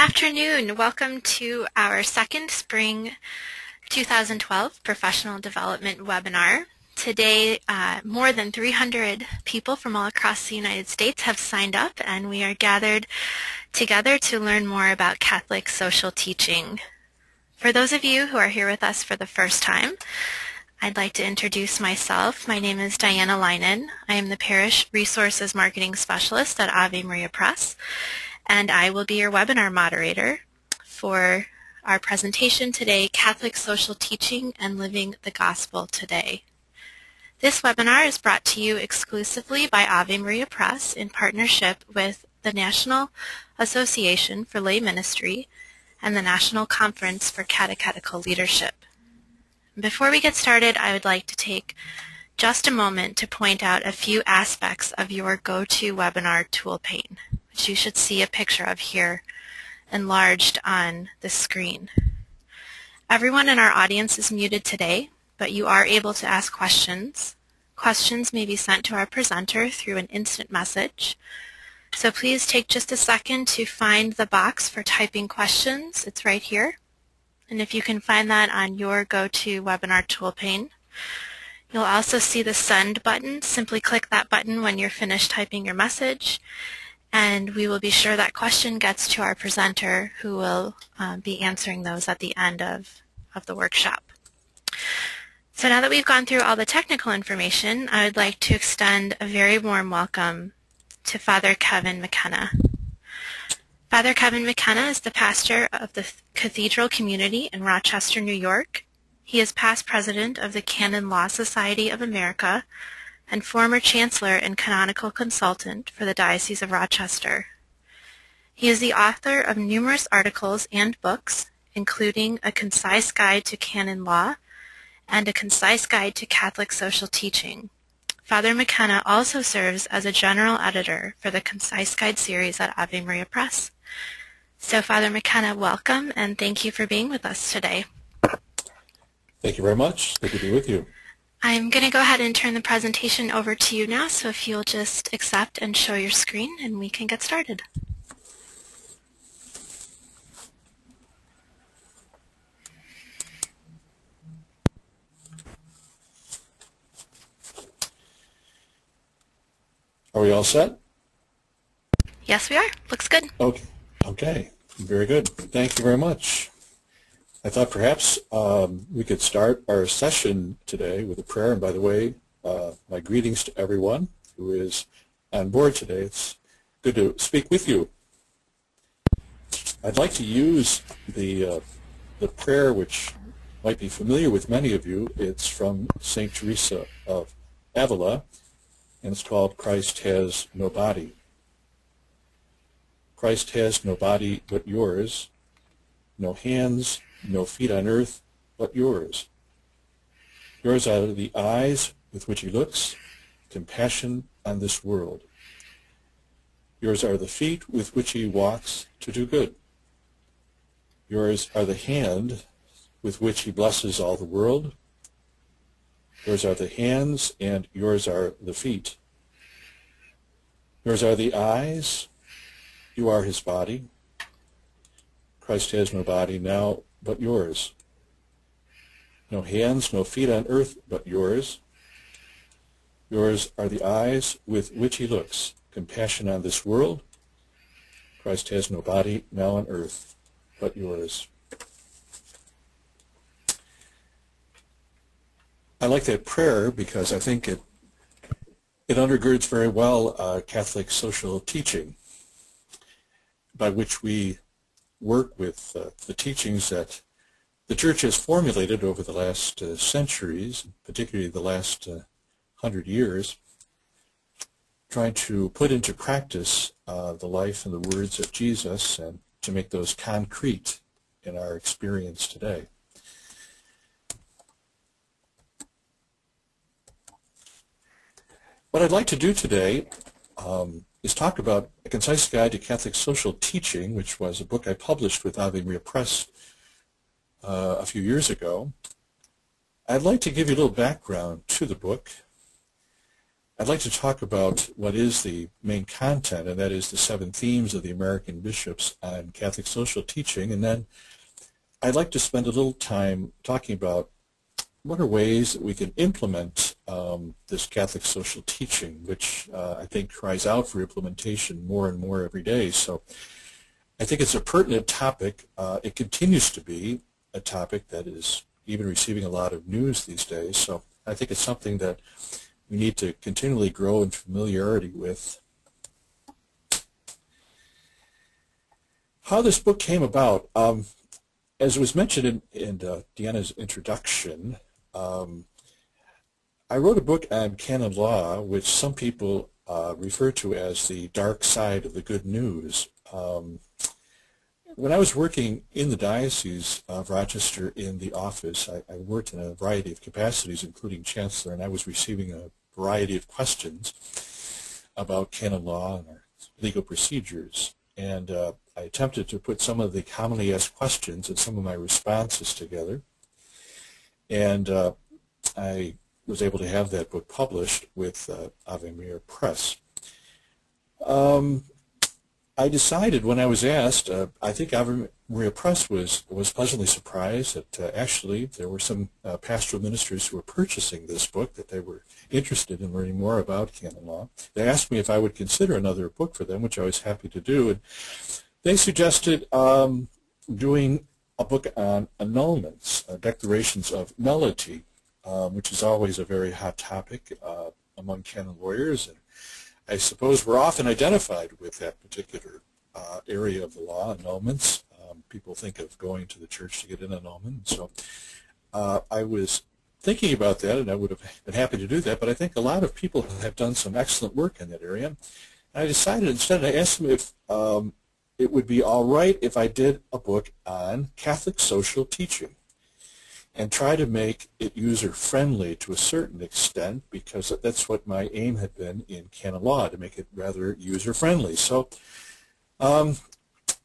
afternoon. Welcome to our second spring 2012 professional development webinar. Today, more than 300 people from all across the United States have signed up, and we are gathered together to learn more about Catholic social teaching. For those of you who are here with us for the first time, I'd like to introduce myself. My name is Diana Leinen. I am the Parish Resources Marketing Specialist at Ave Maria Press, and I will be your webinar moderator for our presentation today, Catholic Social Teaching and Living the Gospel Today. This webinar is brought to you exclusively by Ave Maria Press in partnership with the National Association for Lay Ministry and the National Conference for Catechetical Leadership. Before we get started, I would like to take just a moment to point out a few aspects of your GoToWebinar tool pane, which you should see a picture of here enlarged on the screen. Everyone in our audience is muted today, but you are able to ask questions. Questions may be sent to our presenter through an instant message. So please take just a second to find the box for typing questions. It's right here. And if you can find that on your GoToWebinar tool pane. You'll also see the send button. Simply click that button when you're finished typing your message, and we will be sure that question gets to our presenter, who will be answering those at the end of the workshop. So now that we've gone through all the technical information, I would like to extend a very warm welcome to Father Kevin McKenna. Father Kevin McKenna is the pastor of the Cathedral Community in Rochester, New York. He is past president of the Canon Law Society of America and former chancellor and canonical consultant for the Diocese of Rochester. He is the author of numerous articles and books, including A Concise Guide to Canon Law and A Concise Guide to Catholic Social Teaching. Father McKenna also serves as a general editor for the Concise Guide series at Ave Maria Press. So Father McKenna, welcome, and thank you for being with us today. Thank you very much. Good to be with you. I'm going to go ahead and turn the presentation over to you now, so if you'll just accept and show your screen, and we can get started. Are we all set? Yes, we are. Looks good. Okay. Very good. Thank you very much. I thought perhaps we could start our session today with a prayer. And by the way, my greetings to everyone who is on board today. It's good to speak with you. I'd like to use the prayer, which might be familiar with many of you. It's from St. Teresa of Avila, and it's called Christ Has No Body. Christ has no body but yours, no hands, no feet on earth but yours. Yours are the eyes with which he looks, compassion on this world. Yours are the feet with which he walks to do good. Yours are the hand with which he blesses all the world. Yours are the hands, and yours are the feet. Yours are the eyes. You are his body. Christ has no body now but yours. No hands, no feet on earth but yours. Yours are the eyes with which he looks, compassion on this world. Christ has no body now on earth but yours. I like that prayer because I think it undergirds very well Catholic social teaching, by which we work with the teachings that the Church has formulated over the last centuries, particularly the last 100 years, trying to put into practice the life and the words of Jesus and to make those concrete in our experience today. What I'd like to do today is talk about A Concise Guide to Catholic Social Teaching, which was a book I published with Ave Maria Press a few years ago. I'd like to give you a little background to the book. I'd like to talk about what is the main content, and that is the 7 themes of the American bishops on Catholic social teaching. And then I'd like to spend a little time talking about what are ways that we can implement this Catholic social teaching, which I think cries out for implementation more and more every day. So I think it's a pertinent topic. It continues to be a topic that is even receiving a lot of news these days. So I think it's something that we need to continually grow in familiarity with. How this book came about, as was mentioned in Deanna's introduction, I wrote a book on canon law, which some people refer to as the dark side of the good news. When I was working in the Diocese of Rochester in the office, I worked in a variety of capacities, including Chancellor, and I was receiving a variety of questions about canon law and our legal procedures. And I attempted to put some of the commonly asked questions and some of my responses together. And I was able to have that book published with Ave Maria Press. I decided when I was asked, I think Ave Maria Press was pleasantly surprised that actually there were some pastoral ministers who were purchasing this book, that they were interested in learning more about canon law. They asked me if I would consider another book for them, which I was happy to do. And they suggested doing a book on annulments, declarations of nullity, which is always a very hot topic among canon lawyers. And I suppose we're often identified with that particular area of the law, annulments. People think of going to the church to get an annulment. So I was thinking about that, and I would have been happy to do that, but I think a lot of people have done some excellent work in that area. And I decided instead, I asked them if it would be all right if I did a book on Catholic social teaching and try to make it user-friendly to a certain extent, because that's what my aim had been in canon law, to make it rather user-friendly. So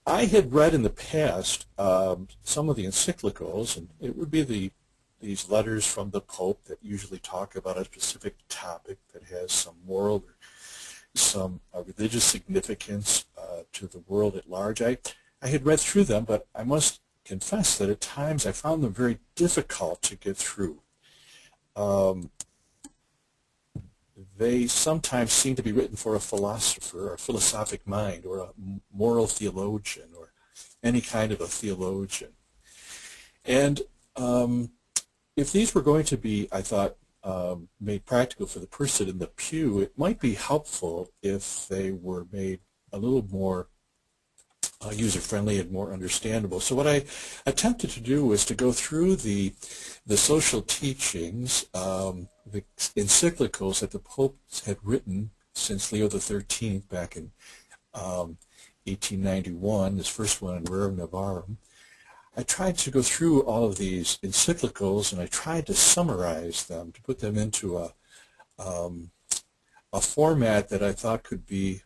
I had read in the past some of the encyclicals, and it would be these letters from the Pope that usually talk about a specific topic that has some moral or some religious significance to the world at large. I had read through them, but I must confess that at times I found them very difficult to get through. They sometimes seem to be written for a philosopher or a philosophic mind or a moral theologian or any kind of a theologian. And if these were going to be, I thought, made practical for the person in the pew, it might be helpful if they were made a little more user-friendly and more understandable. So what I attempted to do was to go through the social teachings, the encyclicals that the Pope had written since Leo XIII back in 1891, this first one in Rerum Novarum. I tried to go through all of these encyclicals, and I tried to summarize them, to put them into a format that I thought could be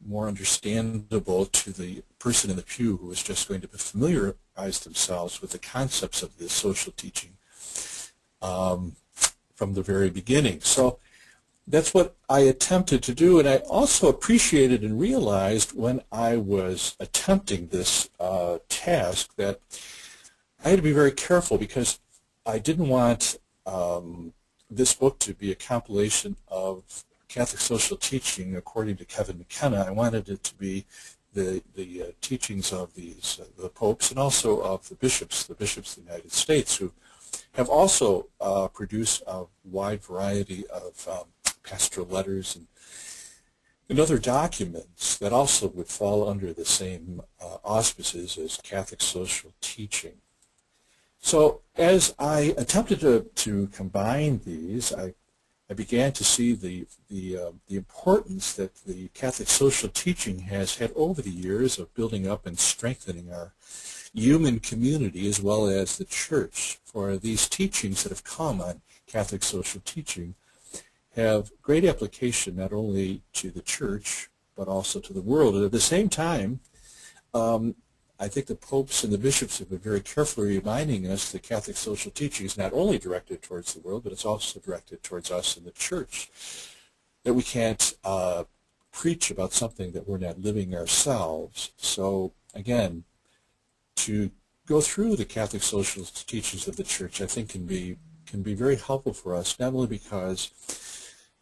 more understandable to the person in the pew who was just going to familiarize themselves with the concepts of this social teaching from the very beginning. So that's what I attempted to do, and I also appreciated and realized when I was attempting this task that I had to be very careful, because I didn't want this book to be a compilation of Catholic social teaching according to Kevin McKenna. I wanted it to be the teachings of the popes and also of the bishops of the United States, who have also produced a wide variety of pastoral letters and other documents that also would fall under the same auspices as Catholic social teaching. So as I attempted to combine these, I began to see the importance that the Catholic social teaching has had over the years of building up and strengthening our human community as well as the church. For these teachings that have come on Catholic social teaching have great application not only to the church but also to the world. And at the same time, I think the popes and the bishops have been very carefully reminding us that Catholic social teaching is not only directed towards the world, but it's also directed towards us in the church. that we can't preach about something that we're not living ourselves. So again, to go through the Catholic social teachings of the Church, I think can be very helpful for us, not only because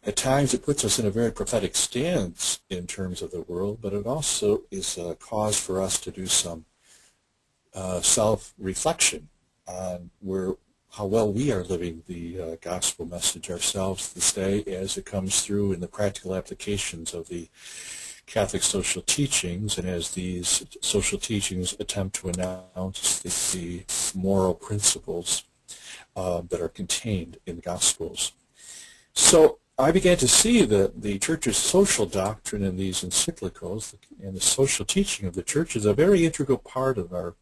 at times it puts us in a very prophetic stance in terms of the world, but it also is a cause for us to do some self-reflection on how well we are living the gospel message ourselves this day as it comes through in the practical applications of the Catholic social teachings, and as these social teachings attempt to announce the moral principles that are contained in the Gospels. So I began to see that the Church's social doctrine in these encyclicals and the social teaching of the Church is a very integral part of our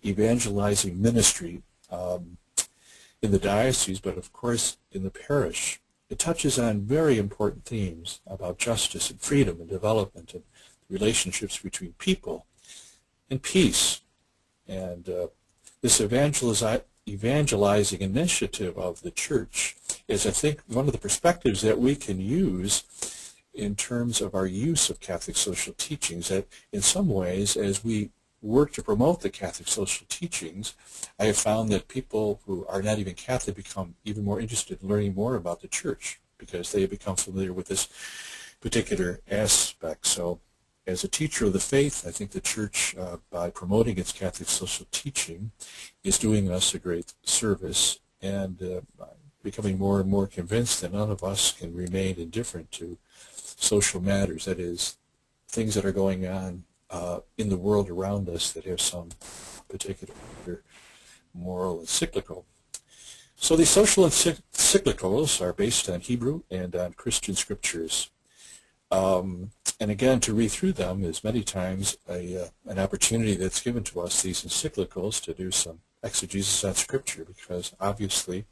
evangelizing ministry in the diocese, but of course in the parish. It touches on very important themes about justice and freedom and development and relationships between people and peace. And this evangelizing initiative of the Church is, I think, one of the perspectives that we can use in terms of our use of Catholic social teachings, that in some ways, as we work to promote the Catholic social teachings, I have found that people who are not even Catholic become even more interested in learning more about the Church because they have become familiar with this particular aspect. So as a teacher of the faith, I think the Church, by promoting its Catholic social teaching, is doing us a great service, and becoming more and more convinced that none of us can remain indifferent to social matters, that is, things that are going on in the world around us that have some particular moral encyclical. So these social encyclicals are based on Hebrew and on Christian scriptures. And again, to read through them is many times an opportunity that's given to us, these encyclicals, to do some exegesis on Scripture, because obviously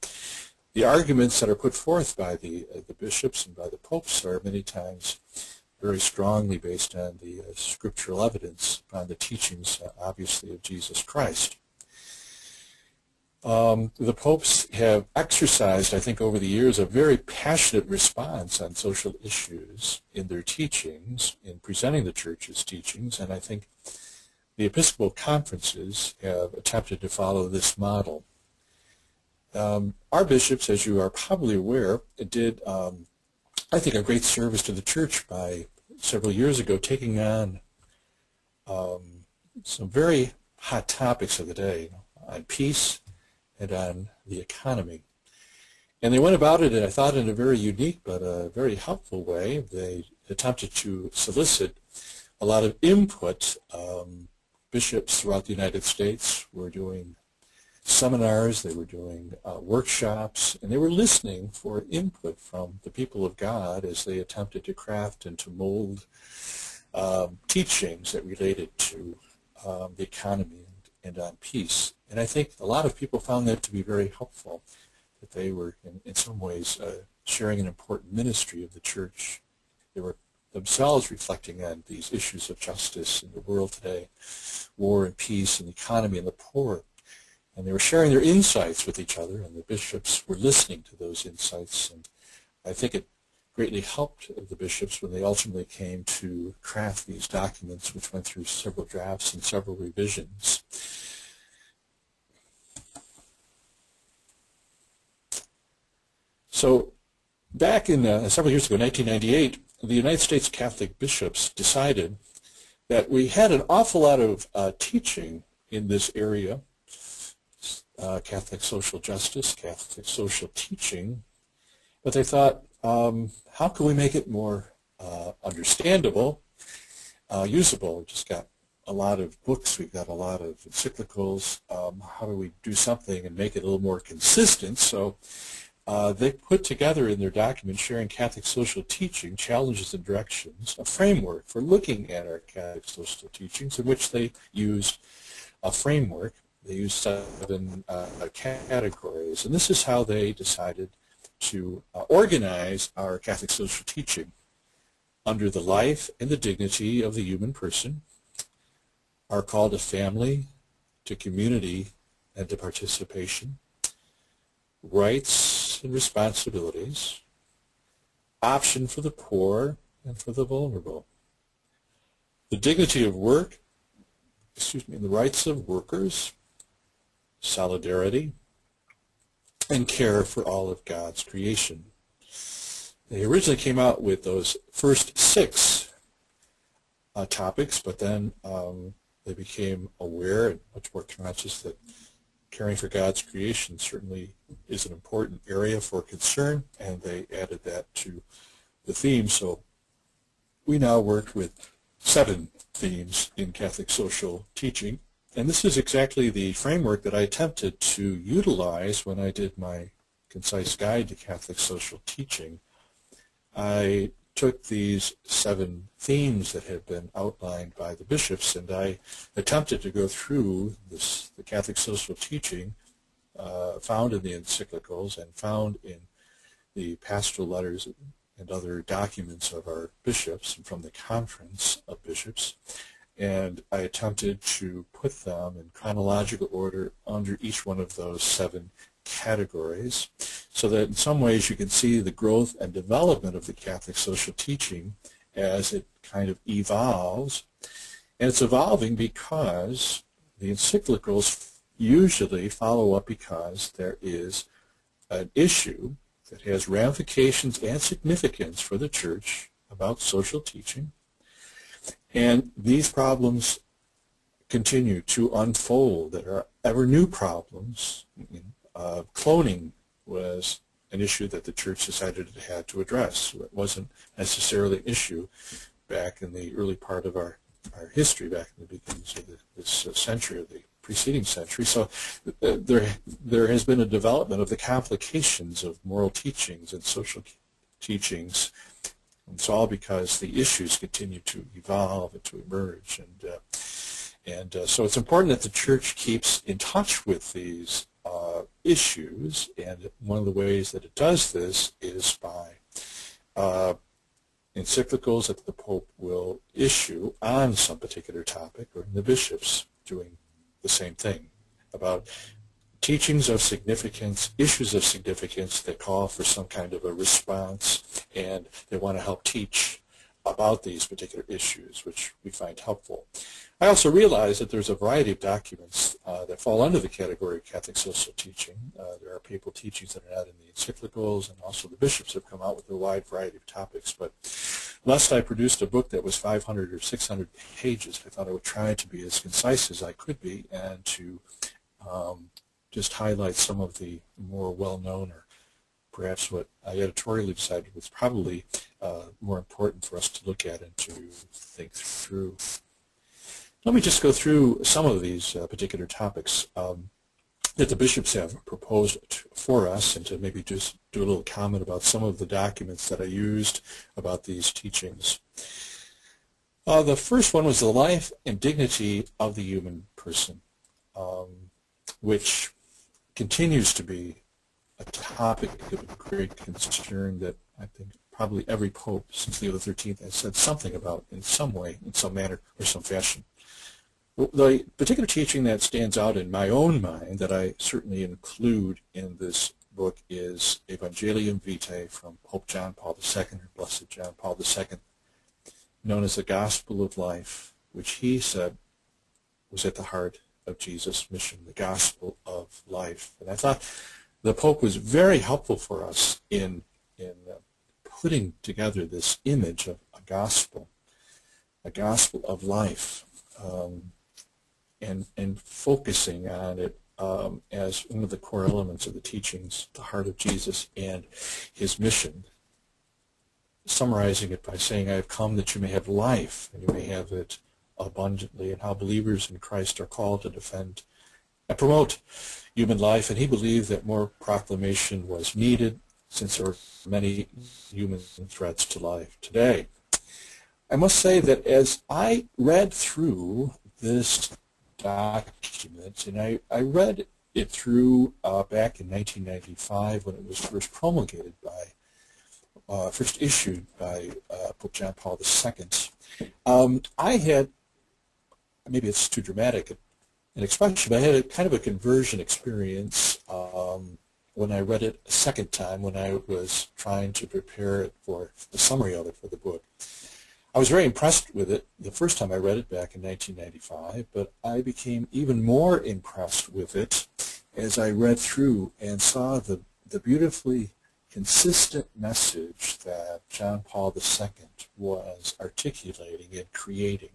the arguments that are put forth by the bishops and by the popes are many times very strongly based on the scriptural evidence, on the teachings, obviously, of Jesus Christ. The popes have exercised, I think, over the years, a very passionate response on social issues in their teachings, in presenting the Church's teachings, and I think the Episcopal conferences have attempted to follow this model. Our bishops, as you are probably aware, did, I think, a great service to the Church by several years ago taking on some very hot topics of the day on peace and on the economy. And they went about it, I thought, in a very unique but a very helpful way. They attempted to solicit a lot of input. Bishops throughout the United States were doing seminars, they were doing workshops, and they were listening for input from the people of God as they attempted to craft and to mold teachings that related to the economy and on peace. And I think a lot of people found that to be very helpful, that they were in some ways sharing an important ministry of the Church. They were themselves reflecting on these issues of justice in the world today, war and peace and the economy and the poor. And they were sharing their insights with each other, and the bishops were listening to those insights. And I think it greatly helped the bishops when they ultimately came to craft these documents, which went through several drafts and several revisions. So back in several years ago, 1998, the United States Catholic bishops decided that we had an awful lot of teaching in this area, Catholic social justice, Catholic social teaching, but they thought, how can we make it more understandable, usable? We've just got a lot of books, we've got a lot of encyclicals. How do we do something and make it a little more consistent? So they put together in their document, Sharing Catholic Social Teaching, Challenges and Directions, a framework for looking at our Catholic social teachings, in which they used a framework. They used 7 categories, and this is how they decided to organize our Catholic social teaching: under the life and the dignity of the human person, our call to family, to community, and to participation, rights and responsibilities, option for the poor and for the vulnerable. The dignity of work, the rights of workers, solidarity, and care for all of God's creation. They originally came out with those first 6 topics, but then they became aware and much more conscious that caring for God's creation certainly is an important area for concern, and they added that to the theme. So we now work with 7 themes in Catholic social teaching, and this is exactly the framework that I attempted to utilize when I did my concise guide to Catholic social teaching. I took these 7 themes that had been outlined by the bishops, and I attempted to go through the Catholic social teaching found in the encyclicals and found in the pastoral letters and other documents of our bishops and from the Conference of Bishops, and I attempted to put them in chronological order under each one of those 7 categories, so that in some ways you can see the growth and development of the Catholic social teaching as it kind of evolves. And it's evolving because the encyclicals usually follow up because there is an issue that has ramifications and significance for the Church about social teaching. And these problems continue to unfold. There are ever new problems. Cloning was an issue that the Church decided it had to address. It wasn't necessarily an issue back in the early part of our history, back in the beginnings of this century or the preceding century. So there has been a development of the complications of moral teachings and social teachings. It's all because the issues continue to evolve and to emerge. And so it's important that the Church keeps in touch with these issues, and one of the ways that it does this is by encyclicals that the Pope will issue on some particular topic, or the bishops doing the same thing, about teachings of significance, issues of significance that call for some kind of a response, and they want to help teach about these particular issues, which we find helpful. I also realize that there's a variety of documents that fall under the category of Catholic social teaching. There are papal teachings that are not in the encyclicals, and also the bishops have come out with a wide variety of topics. But lest I produced a book that was 500 or 600 pages, I thought I would try to be as concise as I could be and to just highlight some of the more well-known, or perhaps what I editorially decided was probably more important for us to look at and to think through. Let me just go through some of these particular topics that the bishops have proposed for us, and to maybe just do a little comment about some of the documents that I used about these teachings. The first one was the life and dignity of the human person, which continues to be a topic of great concern that I think probably every pope since Leo XIII has said something about in some way, in some manner, or some fashion. The particular teaching that stands out in my own mind that I certainly include in this book is Evangelium Vitae from Pope John Paul II, or Blessed John Paul II, known as the Gospel of Life, which he said was at the heart of Jesus' mission, the Gospel of Life. And I thought the Pope was very helpful for us in putting together this image of a gospel of life, and focusing on it as one of the core elements of the teachings, the heart of Jesus and his mission, summarizing it by saying, I have come that you may have life, and you may have it abundantly, and how believers in Christ are called to defend and promote human life. And he believed that more proclamation was needed, since there are many human threats to life today. I must say that as I read through this document, and I read it through back in 1995 when it was first promulgated first issued by Pope John Paul II, I had, maybe it's too dramatic an expression, but I had a kind of a conversion experience when I read it a second time when I was trying to prepare it for the summary of it for the book. I was very impressed with it the first time I read it back in 1995, but I became even more impressed with it as I read through and saw the beautifully consistent message that John Paul II was articulating and creating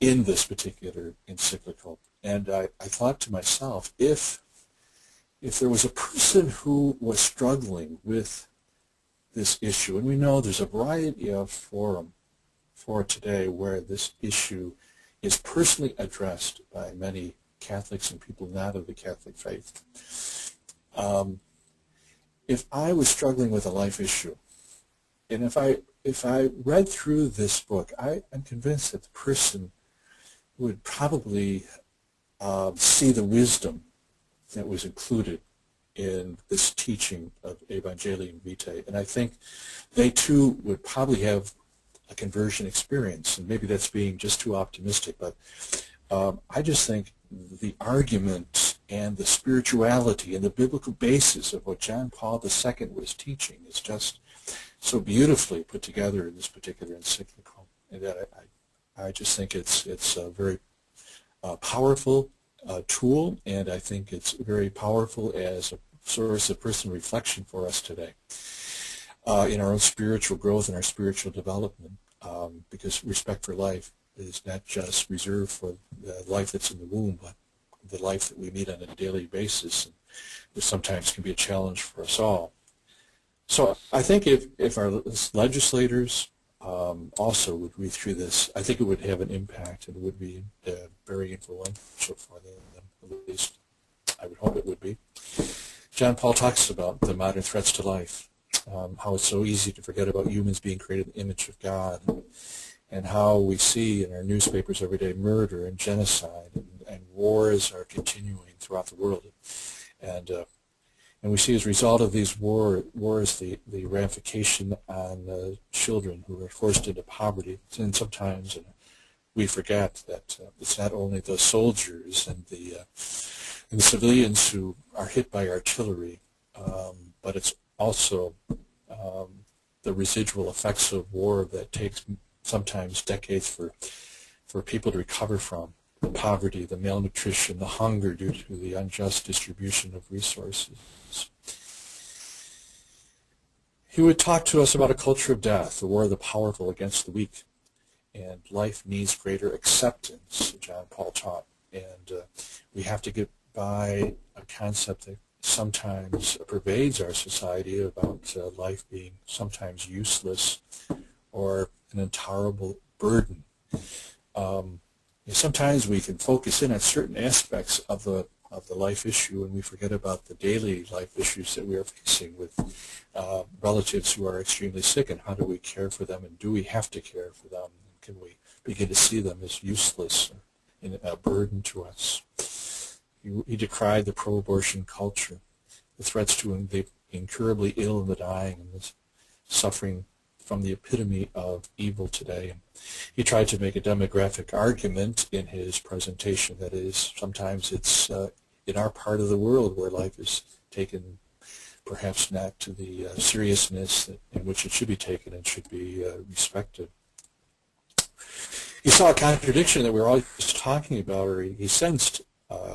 in this particular encyclical. And I thought to myself, if there was a person who was struggling with this issue, and we know there's a variety of forums for today where this issue is personally addressed by many Catholics and people not of the Catholic faith. If I was struggling with a life issue, and if I read through this book, I'm convinced that the person would probably see the wisdom that was included in this teaching of Evangelium Vitae, and I think they too would probably have a conversion experience, and maybe that's being just too optimistic, but I just think the argument and the spirituality and the biblical basis of what John Paul II was teaching is just so beautifully put together in this particular encyclical, and that I just think it's a very powerful tool, and I think it's very powerful as a source of personal reflection for us today in our own spiritual growth and our spiritual development, because respect for life is not just reserved for the life that's in the womb, but the life that we meet on a daily basis, and which sometimes can be a challenge for us all. So I think if our legislators also would read through this, I think it would have an impact, and it would be very influential for them, at least I would hope it would be. John Paul talks about the modern threats to life, how it's so easy to forget about humans being created in the image of God, and how we see in our newspapers every day murder and genocide, and wars are continuing throughout the world. And we see as a result of these wars the ramification on children who are forced into poverty. And sometimes we forget that it's not only the soldiers and the civilians who are hit by artillery, but it's also the residual effects of war that takes sometimes decades for people to recover from. The poverty, the malnutrition, the hunger due to the unjust distribution of resources. He would talk to us about a culture of death, the war of the powerful against the weak, and life needs greater acceptance, John Paul taught. And we have to get by a concept that sometimes pervades our society about life being sometimes useless or an intolerable burden. Sometimes we can focus in on certain aspects of the life issue, and we forget about the daily life issues that we are facing with relatives who are extremely sick, and how do we care for them, and do we have to care for them? Can we begin to see them as useless and a burden to us? He decried the pro-abortion culture, the threats to the incurably ill and the dying, and the suffering from the epitome of evil today. He tried to make a demographic argument in his presentation, that is, sometimes it's in our part of the world where life is taken perhaps not to the seriousness in which it should be taken and should be respected. He saw a contradiction that we were always talking about, or he sensed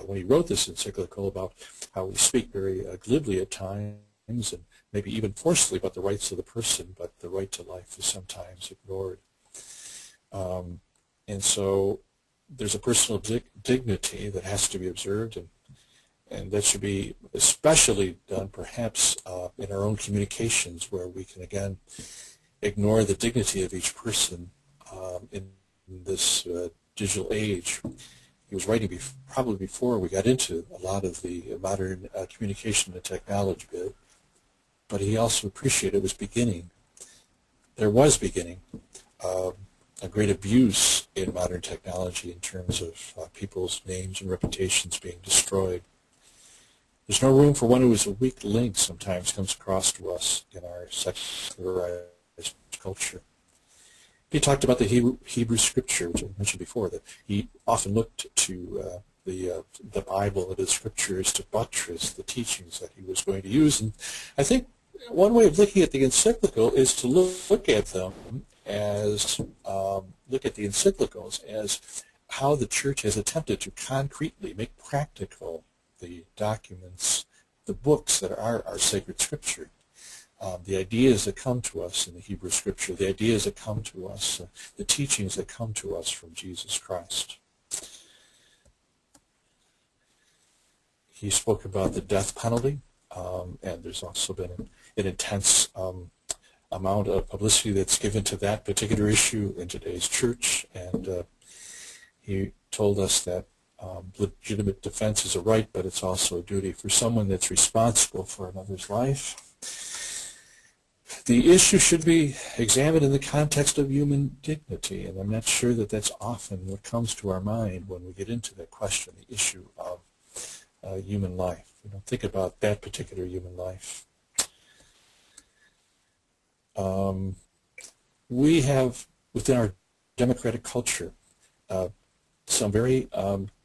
when he wrote this encyclical, about how we speak very glibly at times and maybe even forcefully about the rights of the person, but the right to life is sometimes ignored. And so there's a personal dignity that has to be observed, and that should be especially done perhaps in our own communications, where we can again ignore the dignity of each person in this digital age. He was writing probably before we got into a lot of the modern communication and technology bit, but he also appreciated it was beginning. There was beginning a great abuse in modern technology in terms of people's names and reputations being destroyed. There's no room for one who is a weak link sometimes comes across to us in our secularized culture. He talked about the Hebrew scripture, which I mentioned before, that he often looked to the Bible and the Scriptures to buttress the teachings that he was going to use. And I think one way of looking at the encyclical is to look at them as look at the encyclicals as how the Church has attempted to concretely make practical the documents, the books that are our sacred Scripture. The ideas that come to us in the Hebrew Scripture, the ideas that come to us, the teachings that come to us from Jesus Christ. He spoke about the death penalty, and there's also been an intense amount of publicity that's given to that particular issue in today's church, and he told us that legitimate defense is a right, but it's also a duty for someone that's responsible for another's life. The issue should be examined in the context of human dignity, and I'm not sure that that's often what comes to our mind when we get into that question, the issue of human life. Think about that particular human life. We have, within our democratic culture, some very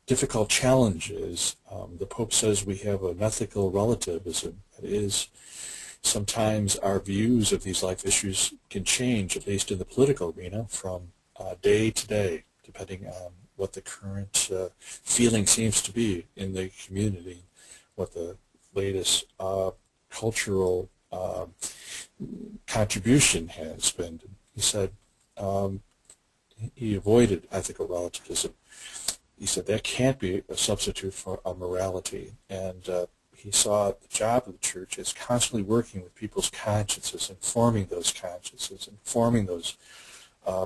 difficult challenges. The Pope says we have an ethical relativism. That is, sometimes our views of these life issues can change, at least in the political arena, from day to day, depending on what the current feeling seems to be in the community, what the latest cultural contribution has been. He said he avoided ethical relativism. He said that can't be a substitute for a morality, and he saw the job of the Church as constantly working with people's consciences, informing those consciences, informing those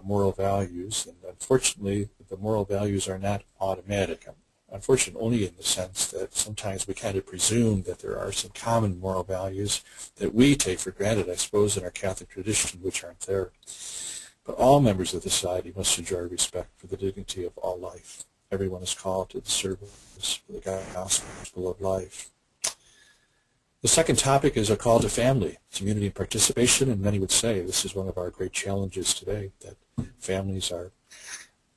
moral values. And unfortunately, the moral values are not automatic. Unfortunately, only in the sense that sometimes we kind of presume that there are some common moral values that we take for granted, I suppose, in our Catholic tradition, which aren't there. But all members of the society must enjoy respect for the dignity of all life. Everyone is called to the service for the gospel of life. The second topic is a call to family, community, and participation, and many would say this is one of our great challenges today, that families are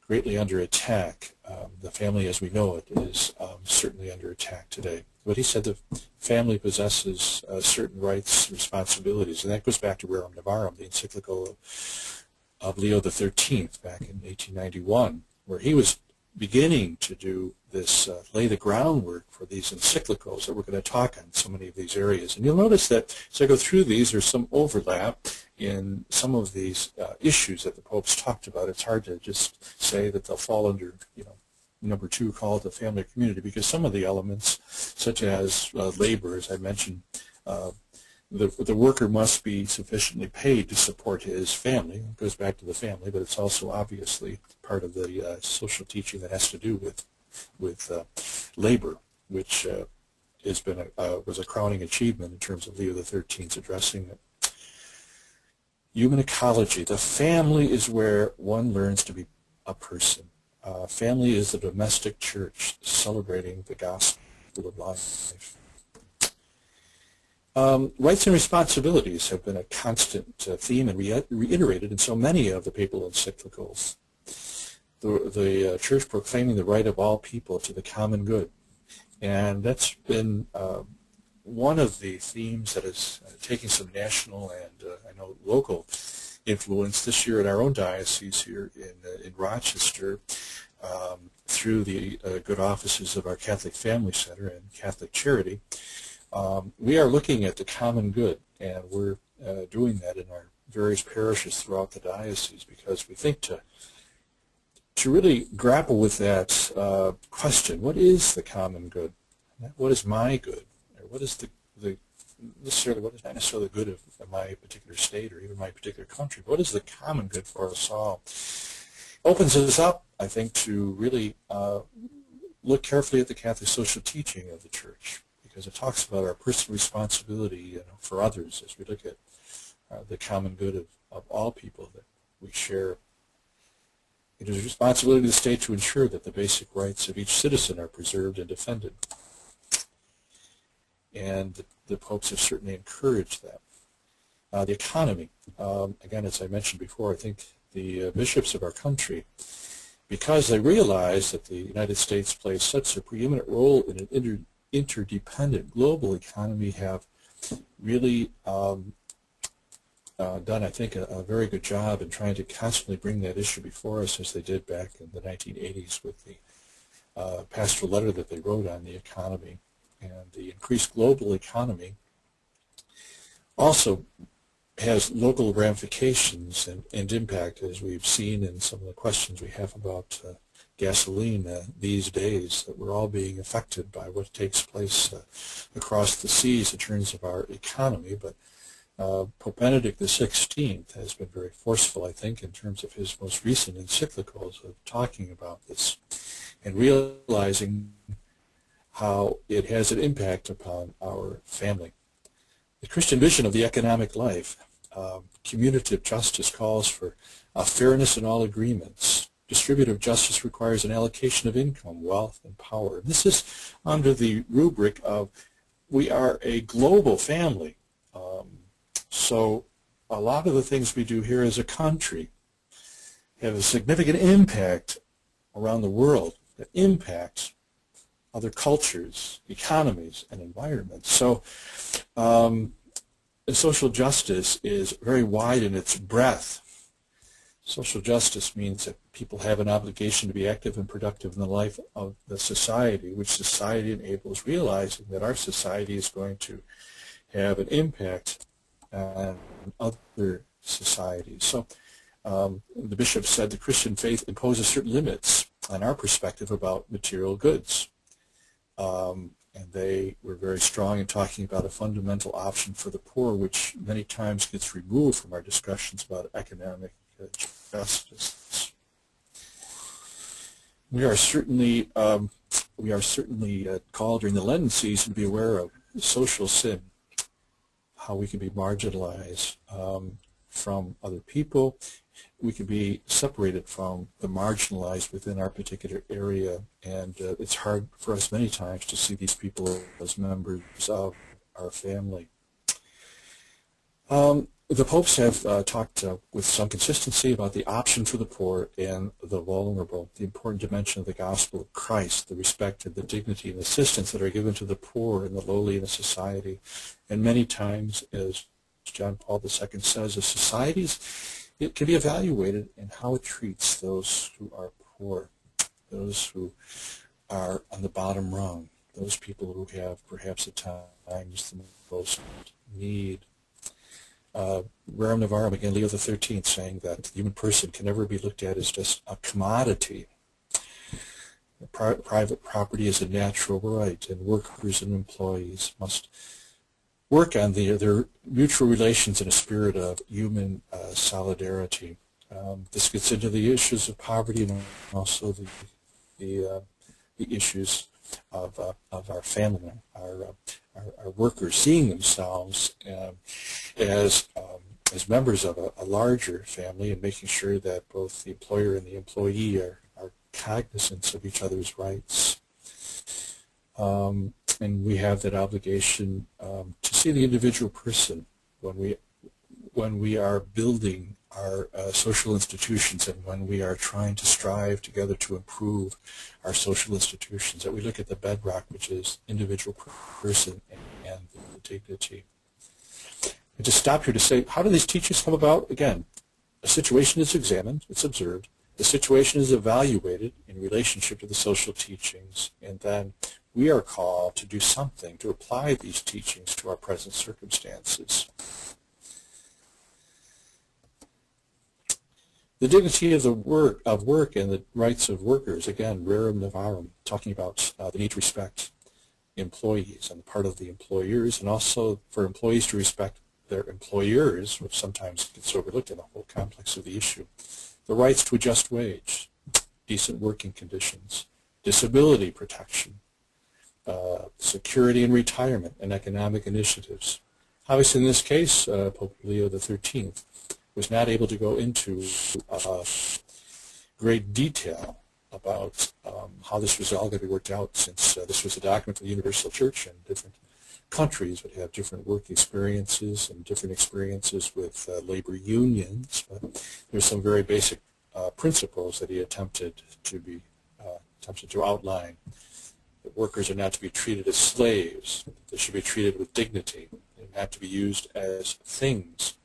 greatly under attack. The family as we know it is certainly under attack today. But he said the family possesses certain rights and responsibilities, and that goes back to Rerum Novarum, the encyclical of Leo XIII back in 1891, where he was beginning to do this, lay the groundwork for these encyclicals that we're going to talk on so many of these areas. And you'll notice that as I go through these, there's some overlap in some of these issues that the Pope's talked about. It's hard to just say that they'll fall under, number 2, called the family community, because some of the elements, such as labor, as I mentioned, the worker must be sufficiently paid to support his family. It goes back to the family, but it's also obviously part of the social teaching that has to do with labor, which was a crowning achievement in terms of Leo XIII's addressing it. Human ecology. The family is where one learns to be a person. Family is the domestic church celebrating the gospel of life. Rights and responsibilities have been a constant theme and reiterated in so many of the papal encyclicals. The Church proclaiming the right of all people to the common good. And that's been one of the themes that is taking some national and I know local influence this year in our own diocese here in Rochester through the good offices of our Catholic Family Center and Catholic Charity. We are looking at the common good, and we're doing that in our various parishes throughout the diocese, because we think to really grapple with that question, what is the common good? What is my good? Or what is what is not necessarily the good of my particular state or even my particular country? What is the common good for us all? Opens us up, I think, to really look carefully at the Catholic social teaching of the Church, because it talks about our personal responsibility for others as we look at the common good of all people that we share. It is a responsibility of the state to ensure that the basic rights of each citizen are preserved and defended. And the popes have certainly encouraged that. The economy. Again, as I mentioned before, I think the bishops of our country because they realize that the United States plays such a preeminent role in an interdependent global economy, have really done, I think, a very good job in trying to constantly bring that issue before us, as they did back in the 1980s with the pastoral letter that they wrote on the economy. And the increased global economy also has local ramifications and impact, as we've seen in some of the questions we have about gasoline these days, that we're all being affected by what takes place across the seas in terms of our economy. But Pope Benedict XVI has been very forceful, I think, in terms of his most recent encyclicals of talking about this and realizing how it has an impact upon our family. The Christian vision of the economic life, communicative justice, calls for fairness in all agreements. Distributive justice requires an allocation of income, wealth, and power. This is under the rubric of we are a global family. So a lot of the things we do here as a country have a significant impact around the world that impacts other cultures, economies, and environments. So social justice is very wide in its breadth. Social justice means that people have an obligation to be active and productive in the life of the society, which society enables, realizing that our society is going to have an impact on other societies. So the bishop said the Christian faith imposes certain limits on our perspective about material goods. And they were very strong in talking about a fundamental option for the poor, which many times gets removed from our discussions about economic justice. We are certainly called during the Lenten season to be aware of social sin, how we can be marginalized from other people. We can be separated from the marginalized within our particular area, and it's hard for us many times to see these people as members of our family. The popes have talked with some consistency about the option for the poor and the vulnerable, the important dimension of the gospel of Christ, the respect and the dignity and assistance that are given to the poor and the lowly in a society. And many times, as John Paul II says, a society's, it can be evaluated in how it treats those who are poor, those who are on the bottom rung, those people who have perhaps at times the most need. Rerum Novarum, again, Leo XIII, saying that the human person can never be looked at as just a commodity. Private property is a natural right, and workers and employees must work on their mutual relations in a spirit of human solidarity. This gets into the issues of poverty and also the issues of our family, our workers seeing themselves as members of a larger family, and making sure that both the employer and the employee are cognizant of each other's rights. And we have that obligation to see the individual person when we are building our social institutions, and when we are trying to strive together to improve our social institutions, that we look at the bedrock, which is individual person and the dignity. And to stop here to say, how do these teachings come about? Again, a situation is examined, it's observed, the situation is evaluated in relationship to the social teachings, and then we are called to do something to apply these teachings to our present circumstances. The dignity of the work and the rights of workers, again, Rerum Novarum, talking about the need to respect employees on the part of the employers, and also for employees to respect their employers, which sometimes gets overlooked in the whole complex of the issue. The rights to a just wage, decent working conditions, disability protection, security and retirement, and economic initiatives. Obviously, in this case, Pope Leo XIII was not able to go into great detail about how this was all going to be worked out, since this was a document of the Universal Church, and different countries would have different work experiences and different experiences with labor unions. But there's some very basic principles that he attempted to outline. That workers are not to be treated as slaves. They should be treated with dignity and not to be used as things.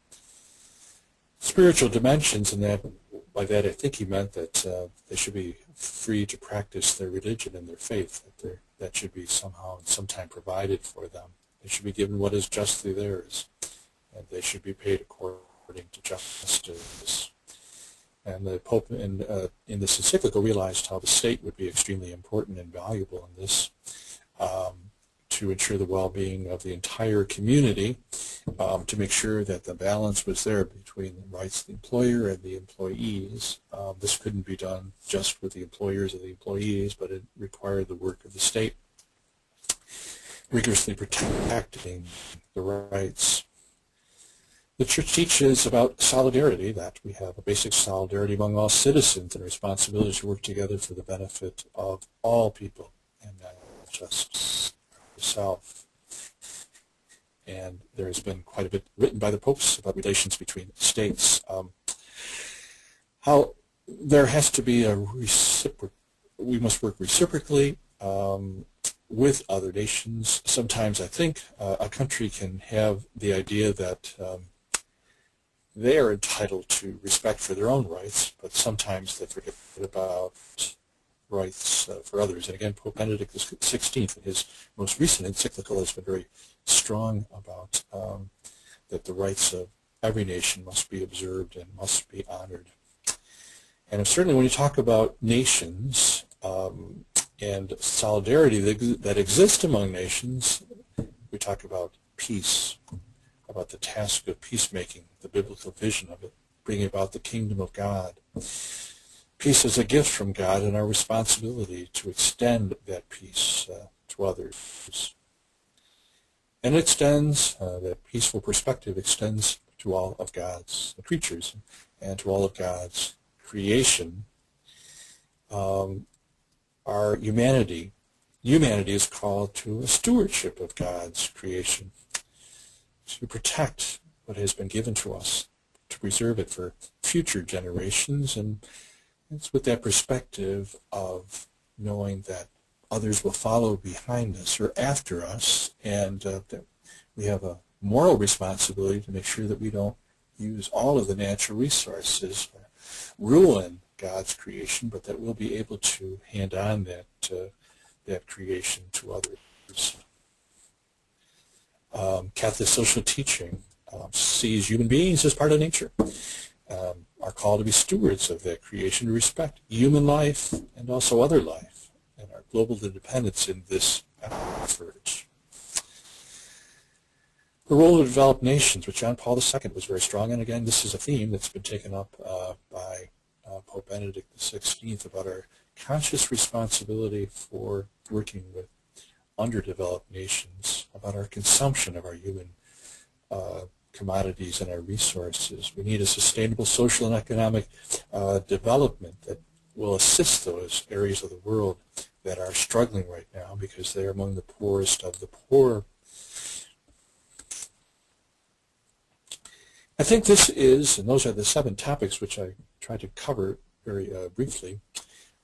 Spiritual dimensions, and by that I think he meant that they should be free to practice their religion and their faith, that should be somehow and sometime provided for them. They should be given what is justly theirs, and they should be paid according to justice. And the Pope in this encyclical realized how the state would be extremely important and valuable in this to ensure the well-being of the entire community, to make sure that the balance was there between the rights of the employer and the employees. This couldn't be done just with the employers or the employees, but it required the work of the state, rigorously protecting the rights. The Church teaches about solidarity, that we have a basic solidarity among all citizens and responsibility to work together for the benefit of all people and not just yourself. And there has been quite a bit written by the popes about relations between states. How there has to be we must work reciprocally with other nations. Sometimes I think a country can have the idea that they are entitled to respect for their own rights, but sometimes they forget about rights for others. And again, Pope Benedict XVI, in his most recent encyclical, has been very strong about that the rights of every nation must be observed and must be honored. And certainly when you talk about nations and solidarity that exists among nations, we talk about peace, about the task of peacemaking, the biblical vision of it, bringing about the kingdom of God. Peace is a gift from God, and our responsibility to extend that peace to others. And it extends, that peaceful perspective extends to all of God's creatures and to all of God's creation. Our humanity is called to a stewardship of God's creation, to protect what has been given to us, to preserve it for future generations. And it's with that perspective of knowing that others will follow behind us or after us, and that we have a moral responsibility to make sure that we don't use all of the natural resources or ruin God's creation, but that we'll be able to hand on that creation to others. Catholic social teaching sees human beings as part of nature, are called to be stewards of that creation, to respect human life and also other life, and our global independence in this effort. The role of developed nations, which John Paul II was very strong in. Again, this is a theme that's been taken up by Pope Benedict XVI about our conscious responsibility for working with underdeveloped nations, about our consumption of our human commodities and our resources. We need a sustainable social and economic development that will assist those areas of the world that are struggling right now, because they are among the poorest of the poor. I think this is, and those are the 7 topics which I tried to cover very briefly.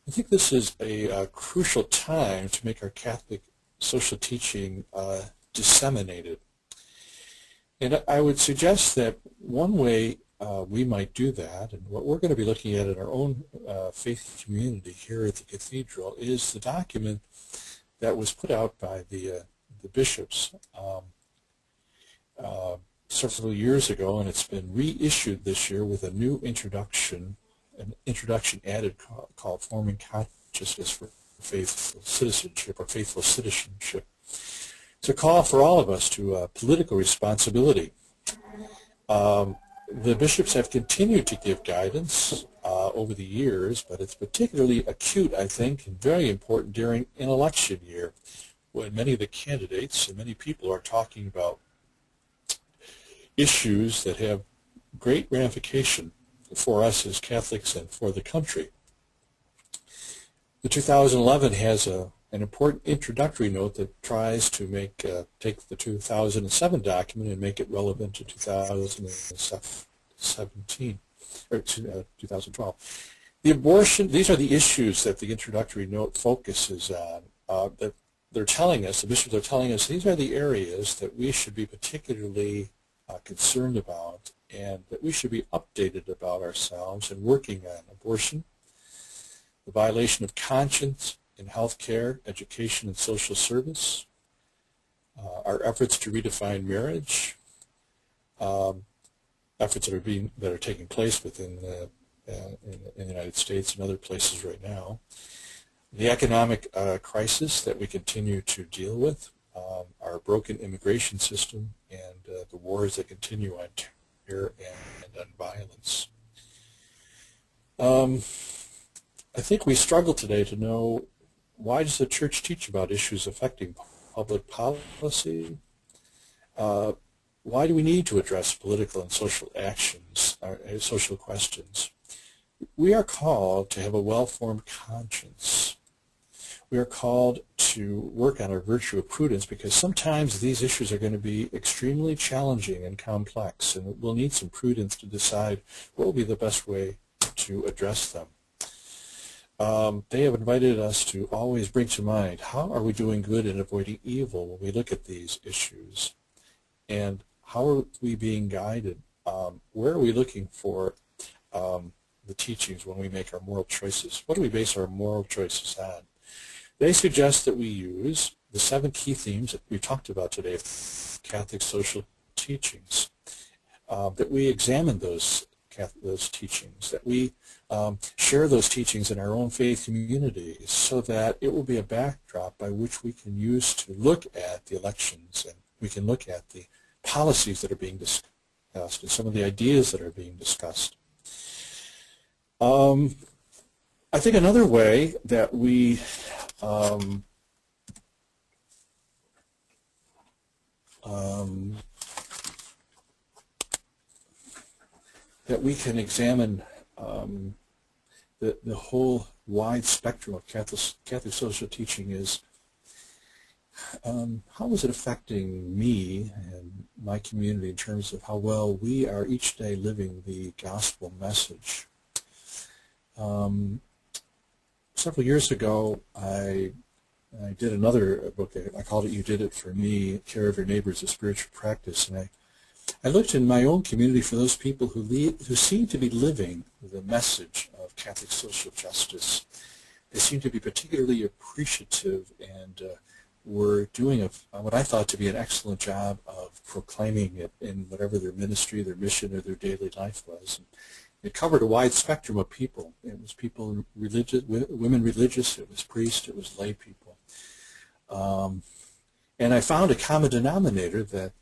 I think this is a crucial time to make our Catholic social teaching disseminated. And I would suggest that one way we might do that, and what we're going to be looking at in our own faith community here at the Cathedral, is the document that was put out by the bishops several years ago, and it's been reissued this year with a new introduction, an introduction added called Forming Consciousness for Faithful Citizenship, or Faithful Citizenship. It's a call for all of us to political responsibility. The bishops have continued to give guidance over the years, but it's particularly acute, I think, and very important during an election year, when many of the candidates and many people are talking about issues that have great ramification for us as Catholics and for the country. The 2011 has an important introductory note that tries to take the 2007 document and make it relevant to 2017 or 2012. The abortion, these are the issues that the introductory note focuses on. That they're telling us, the bishops are telling us, these are the areas that we should be particularly concerned about and that we should be updated about ourselves and working on: abortion, the violation of conscience in healthcare, education, and social service, our efforts to redefine marriage, efforts that are taking place within in the United States and other places right now, the economic crisis that we continue to deal with, our broken immigration system, and the wars that continue on terror and on violence. I think we struggle today to know, why does the Church teach about issues affecting public policy? Why do we need to address political and social actions, social questions? We are called to have a well-formed conscience. We are called to work on our virtue of prudence, because sometimes these issues are going to be extremely challenging and complex, and we'll need some prudence to decide what will be the best way to address them. They have invited us to always bring to mind, how are we doing good and avoiding evil when we look at these issues? And how are we being guided? Where are we looking for the teachings when we make our moral choices? What do we base our moral choices on? They suggest that we use the 7 key themes that we talked about today, Catholic social teachings, that we examine those teachings, that we share those teachings in our own faith communities, so that it will be a backdrop by which we can use to look at the elections, and we can look at the policies that are being discussed and some of the ideas that are being discussed. I think another way that we can examine the whole wide spectrum of Catholic social teaching is, how is it affecting me and my community in terms of how well we are each day living the gospel message? Several years ago, I did another book. I called it "You Did It For Me: Care of Your Neighbors, a Spiritual Practice," and I looked in my own community for those people who seem to be living the message of Catholic social justice. They seem to be particularly appreciative and were doing what I thought to be an excellent job of proclaiming it in whatever their ministry, their mission, or their daily life was. And it covered a wide spectrum of people. It was people religious, women religious, it was priests, it was lay people. And I found a common denominator that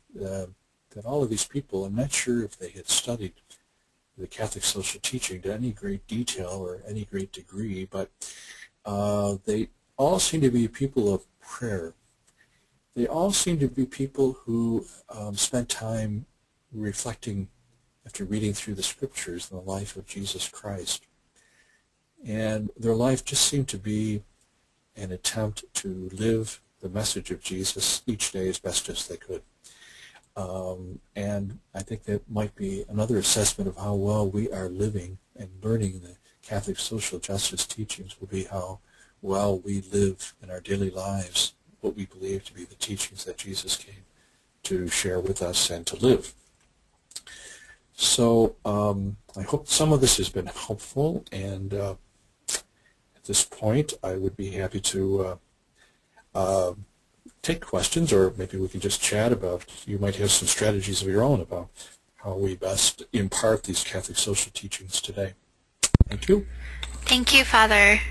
all of these people, I'm not sure if they had studied the Catholic social teaching to any great detail or any great degree, but they all seem to be people of prayer. They all seem to be people who spent time reflecting after reading through the scriptures in the life of Jesus Christ. And their life just seemed to be an attempt to live the message of Jesus each day as best as they could. And I think that might be another assessment of how well we are living and learning the Catholic social justice teachings, will be how well we live in our daily lives what we believe to be the teachings that Jesus came to share with us and to live. So I hope some of this has been helpful, and at this point I would be happy to take questions, or maybe we can just chat about, you might have some strategies of your own about how we best impart these Catholic social teachings today. Thank you. Thank you, Father.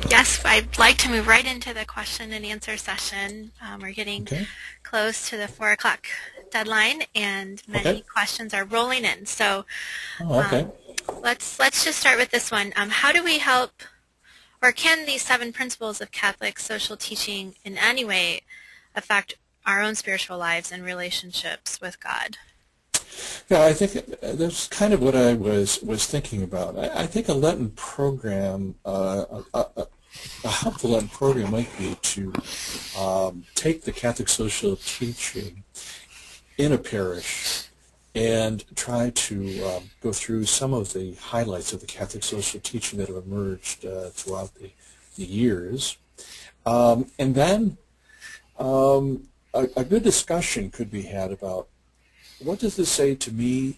Yes, I'd like to move right into the question and answer session. We're getting close to the 4 o'clock deadline, and many questions are rolling in. So let's just start with this one. How do we help, or can these 7 principles of Catholic social teaching in any way affect our own spiritual lives and relationships with God? Yeah, I think that's kind of what I was thinking about. I think a Lenten program, a helpful Lenten program might be to take the Catholic social teaching in a parish and try to go through some of the highlights of the Catholic social teaching that have emerged throughout the years. And then a good discussion could be had about what does this say to me,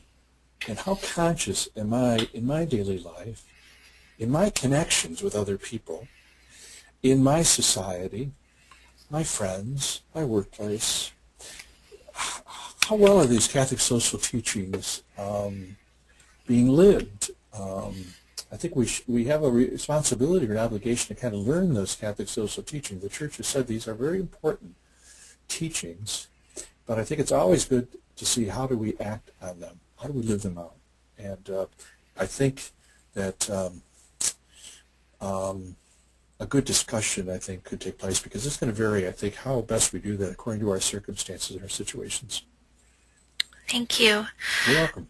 and how conscious am I in my daily life, in my connections with other people, in my society, my friends, my workplace. How well are these Catholic social teachings being lived? I think we have a responsibility or an obligation to kind of learn those Catholic social teachings. The Church has said these are very important teachings, but I think it's always good to see how do we act on them, how do we live them out. And I think that a good discussion, I think, could take place, because it's going to vary, I think, how best we do that according to our circumstances and our situations. Thank you. You're welcome.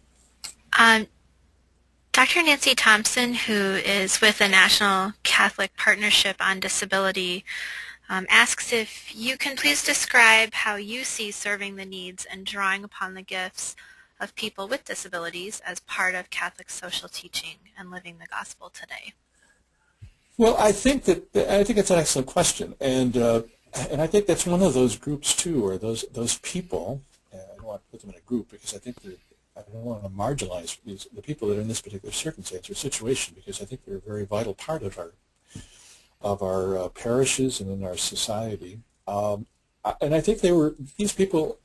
Dr. Nancy Thompson, who is with the National Catholic Partnership on Disability, asks if you can please describe how you see serving the needs and drawing upon the gifts of people with disabilities as part of Catholic social teaching and living the gospel today. Well, I think it's an excellent question, and I think that's one of those groups too, or those people. I don't want to put them in a group, because I don't want to marginalize the people that are in this particular circumstance or situation, because I think they're a very vital part of our parishes and in our society. And I think these people.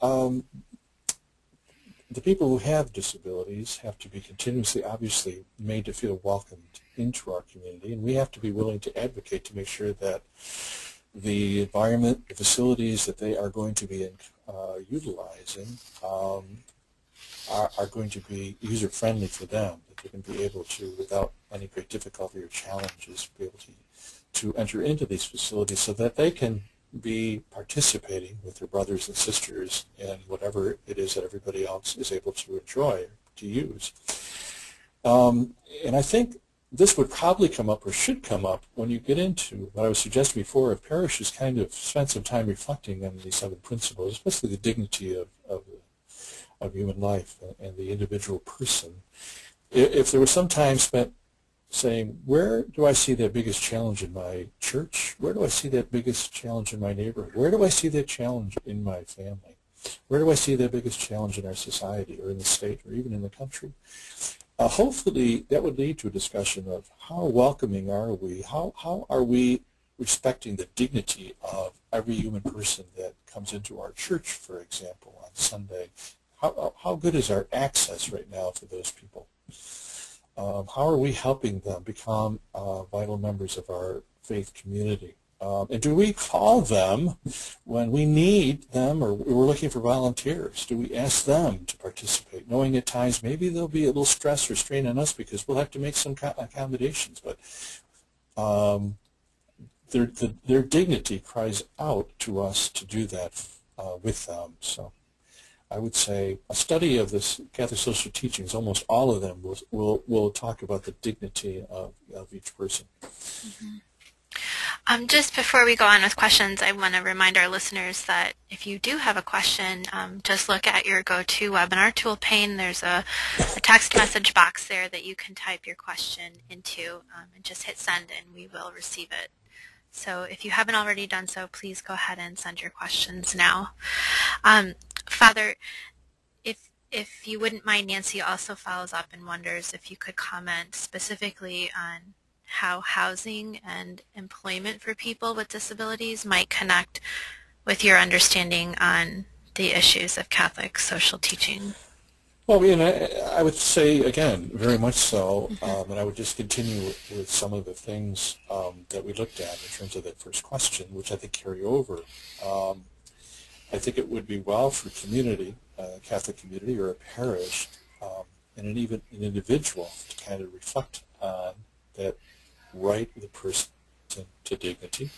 The people who have disabilities have to be continuously, obviously, made to feel welcomed into our community, and we have to be willing to advocate to make sure that the environment, the facilities that they are going to be utilizing are going to be user-friendly for them, that they can be able to, without any great difficulty or challenges, be able to enter into these facilities so that they can be participating with their brothers and sisters in whatever it is that everybody else is able to enjoy, to use. And I think this would probably come up, or should come up, when you get into what I was suggesting before, if parishes kind of spend some time reflecting on these 7 principles, especially the dignity of human life and the individual person. If there was some time spent saying, where do I see the biggest challenge in my church? Where do I see that biggest challenge in my neighborhood? Where do I see that challenge in my family? Where do I see the biggest challenge in our society, or in the state, or even in the country? Hopefully that would lead to a discussion of how welcoming are we, how are we respecting the dignity of every human person that comes into our church, for example, on Sunday. How good is our access right now for those people? How are we helping them become vital members of our faith community? And do we call them when we need them, or we're looking for volunteers? Do we ask them to participate, knowing at times maybe there'll be a little stress or strain on us because we'll have to make some accommodations, but their dignity cries out to us to do that with them. So I would say a study of this Catholic social teachings, almost all of them will talk about the dignity of each person. Mm-hmm. Just before we go on with questions, I want to remind our listeners that if you do have a question, just look at your GoToWebinar tool pane. There's a text message box there that you can type your question into, and just hit send, and we will receive it. So if you haven't already done so, please go ahead and send your questions now. Father, if you wouldn't mind, Nancy also follows up and wonders if you could comment specifically on how housing and employment for people with disabilities might connect with your understanding on the issues of Catholic social teaching. Well, I would say, again, very much so, and I would just continue with some of the things that we looked at in terms of that first question, which I think carry over. I think it would be well for community, Catholic community or a parish, and even an individual to kind of reflect on that right of the person to dignity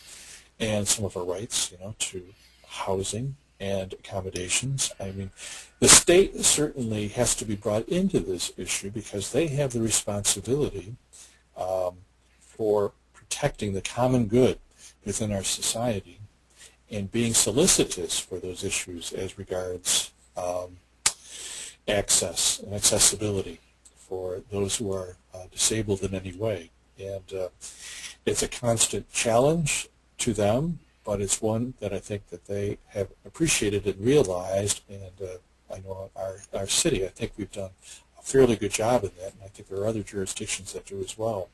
and some of our rights, to housing and accommodations. I mean, the state certainly has to be brought into this issue because they have the responsibility for protecting the common good within our society and being solicitous for those issues as regards access and accessibility for those who are disabled in any way. And it's a constant challenge to them, but it's one that I think that they have appreciated and realized. And I know our city, I think we've done a fairly good job in that, and I think there are other jurisdictions that do as well.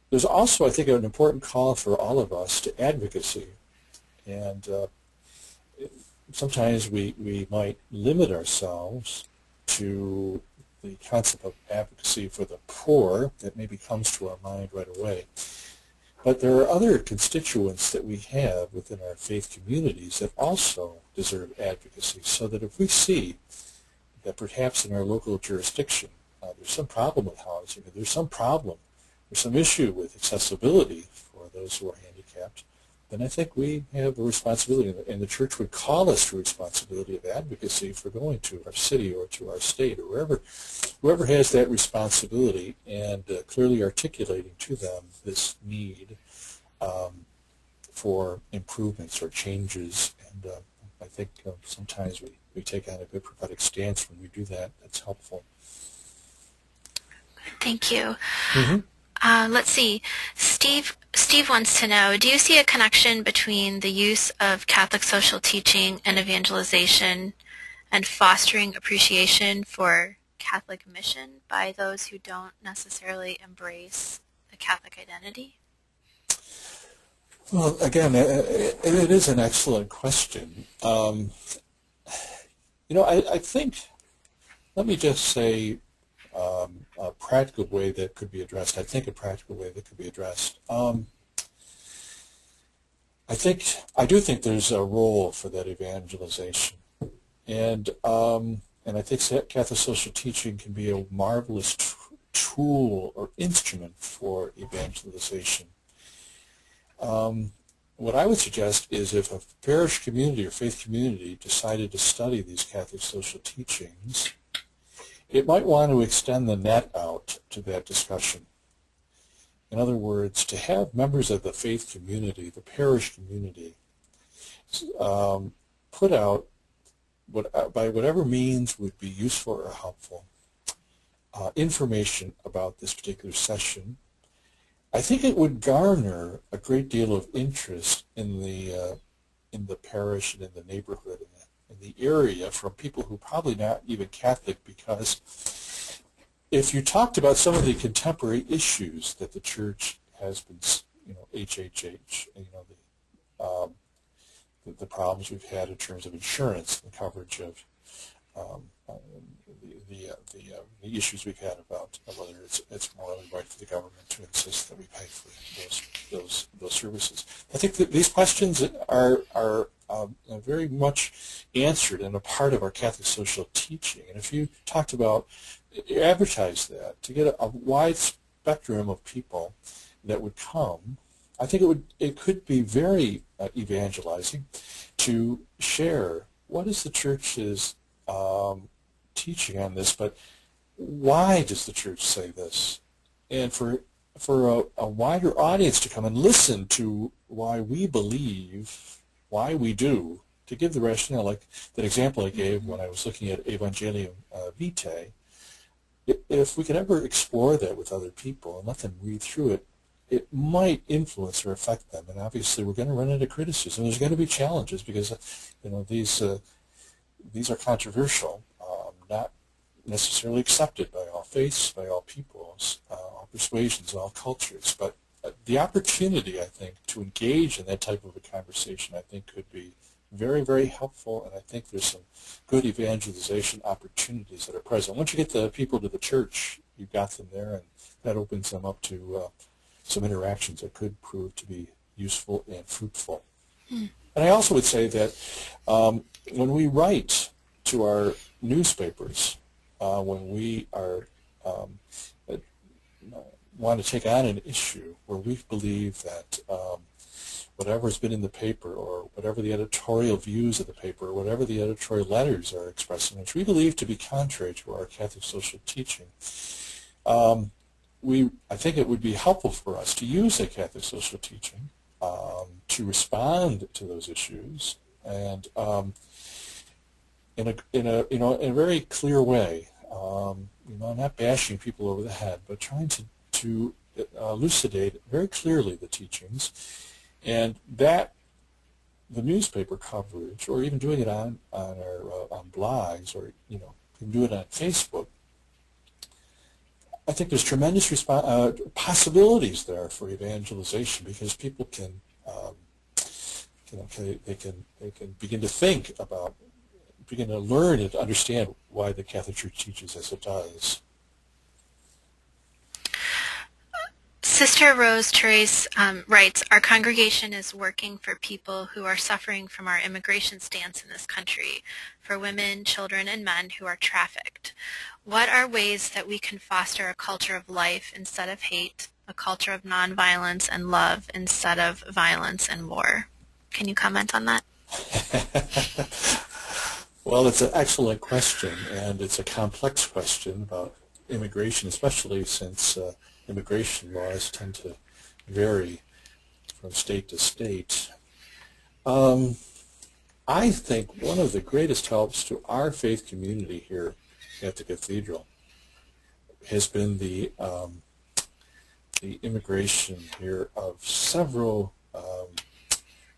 There's also, I think, an important call for all of us to advocacy. And sometimes we might limit ourselves to the concept of advocacy for the poor that maybe comes to our mind right away. But there are other constituents that we have within our faith communities that also deserve advocacy, so that if we see that perhaps in our local jurisdiction there's some problem with housing, or there's some issue with accessibility for those who are handicapped, then I think we have a responsibility, and the church would call us to a responsibility of advocacy for going to our city or to our state or whoever has that responsibility, and clearly articulating to them this need for improvements or changes. And I think sometimes we take on a good prophetic stance when we do that. That's helpful. Thank you. Mm-hmm. Let's see. Steve wants to know, do you see a connection between the use of Catholic social teaching and evangelization and fostering appreciation for Catholic mission by those who don't necessarily embrace the Catholic identity? Well, again, it is an excellent question. I think, let me just say, a practical way that could be addressed. I think a practical way that could be addressed. I do think there's a role for that evangelization, and I think Catholic social teaching can be a marvelous tool or instrument for evangelization. What I would suggest is if a parish community or faith community decided to study these Catholic social teachings, it might want to extend the net out to that discussion. In other words, to have members of the faith community, the parish community, put out, by whatever means would be useful or helpful, information about this particular session. I think it would garner a great deal of interest in the parish and in the neighborhood, in the area, from people who are probably not even Catholic, because if you talked about some of the contemporary issues that the church has been, HHH, the problems we've had in terms of insurance, the coverage of the issues we've had about whether it's morally right for the government to insist that we pay for those services. I think that these questions are very much answered and a part of our Catholic social teaching. And if you talked about, advertise that to get a wide spectrum of people that would come, I think it could be very evangelizing to share what is the church's teaching on this, but why does the church say this? And for a wider audience to come and listen to why we believe, why we do, to give the rationale, like that example I gave when I was looking at Evangelium Vitae. If we could ever explore that with other people and let them read through it, it might influence or affect them. And obviously we're going to run into criticism. There's going to be challenges because these are controversial, not necessarily accepted by all faiths, by all peoples, all persuasions, all cultures. But the opportunity, I think, to engage in that type of a conversation, I think, could be very, very helpful, and I think there's some good evangelization opportunities that are present. Once you get the people to the church, you've got them there, and that opens them up to some interactions that could prove to be useful and fruitful. And I also would say that when we write to our newspapers, when we are want to take on an issue where we believe that whatever's been in the paper, or whatever the editorial views of the paper, or whatever the editorial letters are expressing, which we believe to be contrary to our Catholic social teaching, I think it would be helpful for us to use that Catholic social teaching to respond to those issues, and in a very clear way. Not bashing people over the head, but trying to elucidate very clearly the teachings, and that the newspaper coverage, or even doing it on blogs, or can do it on Facebook. I think there's tremendous possibilities there for evangelization, because people can, they can begin to think about, begin to learn and to understand why the Catholic Church teaches as it does. Sister Rose Therese writes, our congregation is working for people who are suffering from our immigration stance in this country, for women, children, and men who are trafficked. What are ways that we can foster a culture of life instead of hate, a culture of nonviolence and love instead of violence and war? Can you comment on that? Well, it's an excellent question, and it's a complex question about immigration, especially since immigration laws tend to vary from state to state. I think one of the greatest helps to our faith community here at the Cathedral has been the immigration here of several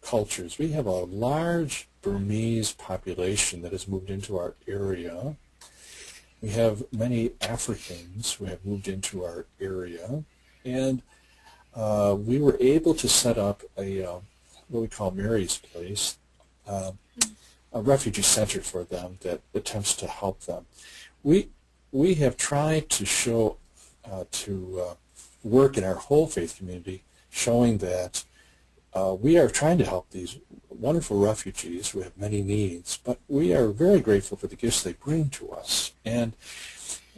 cultures. We have a large Burmese population that has moved into our area. We have many Africans who have moved into our area, and we were able to set up a what we call Mary's Place, a refugee center for them that attempts to help them. We have tried to show work in our whole faith community, showing that we are trying to help these wonderful refugees who have many needs, but we are very grateful for the gifts they bring to us. And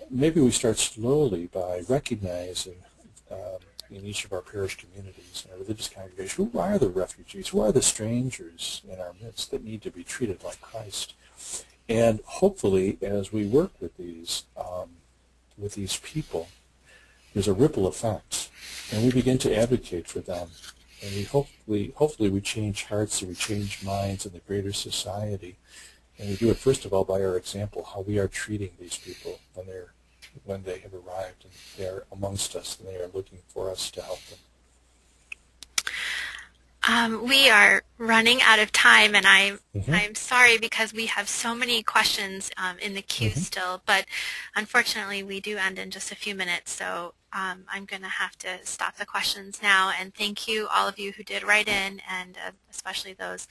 maybe we start slowly by recognizing in each of our parish communities and our religious congregations, who are the refugees, who are the strangers in our midst that need to be treated like Christ. And hopefully, as we work with these people, there's a ripple effect, and we begin to advocate for them. And we hopefully we change hearts and we change minds in the greater society. And we do it first of all by our example, how we are treating these people when they have arrived and they are amongst us and they are looking for us to help them. We are running out of time, and I'm sorry because we have so many questions in the queue still, but unfortunately we do end in just a few minutes, so I'm going to have to stop the questions now, and thank you all of you who did write in, and especially those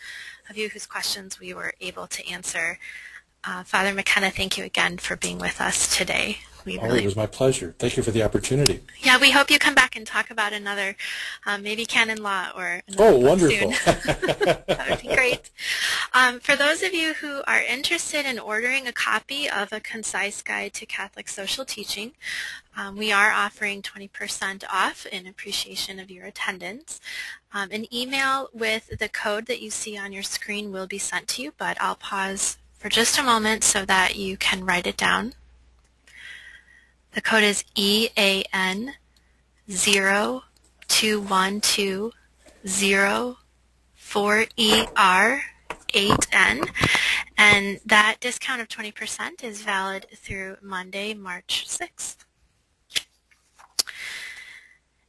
of you whose questions we were able to answer. Father McKenna, thank you again for being with us today. It was my pleasure. Thank you for the opportunity. Yeah, we hope you come back and talk about another, maybe canon law or another book wonderful. Soon. That would be great. For those of you who are interested in ordering a copy of A Concise Guide to Catholic Social Teaching, we are offering 20% off in appreciation of your attendance. An email with the code that you see on your screen will be sent to you, but I'll pause for just a moment so that you can write it down. The code is EAN021204ER8N, and that discount of 20% is valid through Monday, March 6th.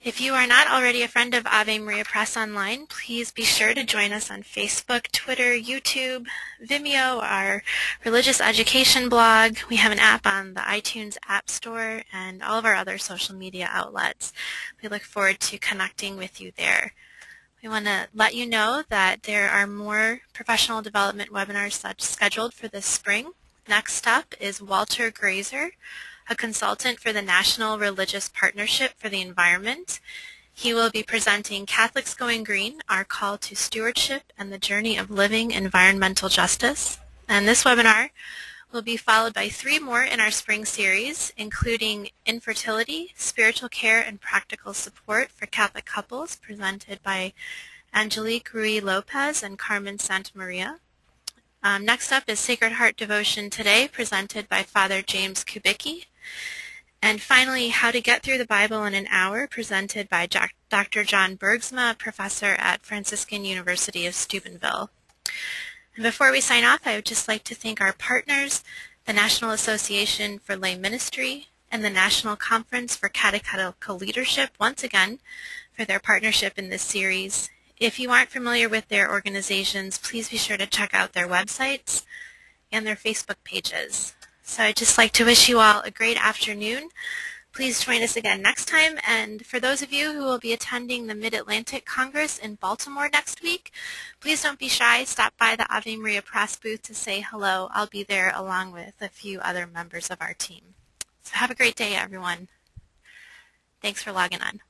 If you are not already a friend of Ave Maria Press online, please be sure to join us on Facebook, Twitter, YouTube, Vimeo, our religious education blog. We have an app on the iTunes App Store and all of our other social media outlets. We look forward to connecting with you there. We want to let you know that there are more professional development webinars scheduled for this spring. Next up is Walter Grazer, a consultant for the National Religious Partnership for the Environment. He will be presenting Catholics Going Green, Our Call to Stewardship and the Journey of Living Environmental Justice. And this webinar will be followed by 3 more in our spring series, including Infertility, Spiritual Care, and Practical Support for Catholic Couples, presented by Angelique Ruiz-Lopez and Carmen Santamaria. Next up is Sacred Heart Devotion Today, presented by Father James Kubicki. And finally, How to Get Through the Bible in an Hour, presented by Dr. John Bergsma, professor at Franciscan University of Steubenville. And before we sign off, I would just like to thank our partners, the National Association for Lay Ministry and the National Conference for Catechetical Leadership, once again, for their partnership in this series. If you aren't familiar with their organizations, please be sure to check out their websites and their Facebook pages. So I'd just like to wish you all a great afternoon. Please join us again next time, and for those of you who will be attending the Mid-Atlantic Congress in Baltimore next week, please don't be shy. Stop by the Ave Maria Press booth to say hello. I'll be there along with a few other members of our team. So have a great day, everyone. Thanks for logging on.